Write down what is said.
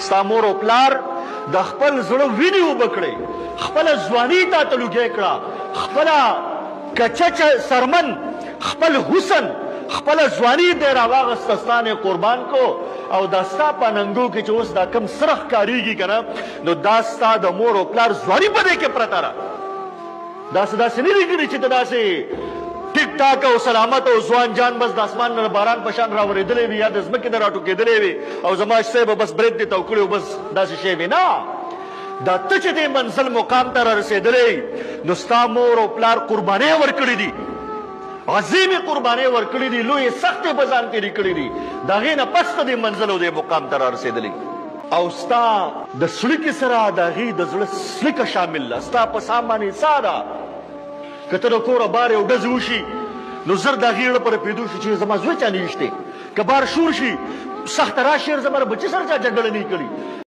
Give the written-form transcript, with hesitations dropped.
ستا مور او پلار د خپل زړه وینې اوبه کړې، خپله ځواني تا ته لوګی کړه، خپله کچچ سرمن، خپل حسن، خپله ځواني دی راواغسته، ستان یې قربان کو او دا ستا په ننګو کې چې اوس دا کم سره ښکارېږي که نه، نو دا ستا د مور او پلار ځواني په دې کې پرته ده. داسې نه لیکلي چې ته داسې ټیک ټاک او سلامت او ځوان جان بس د اسمان نه باران په شان راورېدلی وي یا د ځمکې نه راټوکېدلی وي او زما صاحب بس برید دې تو کړی بس داسې شی وي نه. دا ته چې دې منزل مقام ته رارسېدلی نو ستا مور او پلار قربانۍ ورکړي دي، عظیمې قربانۍ ورکړي دي، لویې سختې به ځان تېرې کړي دي، د هغې نه پس ته دې منزل او دې مقام ته رارسېدلی او ستا د سړکې سره د هغې د زړه سلیکه شامل ده، ستا په سام باندې سا ده. که ته د کوره بار یو ډزې وشي نو زر د هغې زړه په رپېدو شي چې زما زوی چا نه ویشتی، که بار شور شي سخته راشي زما د بچي سره چا جګړه نه یې کړي.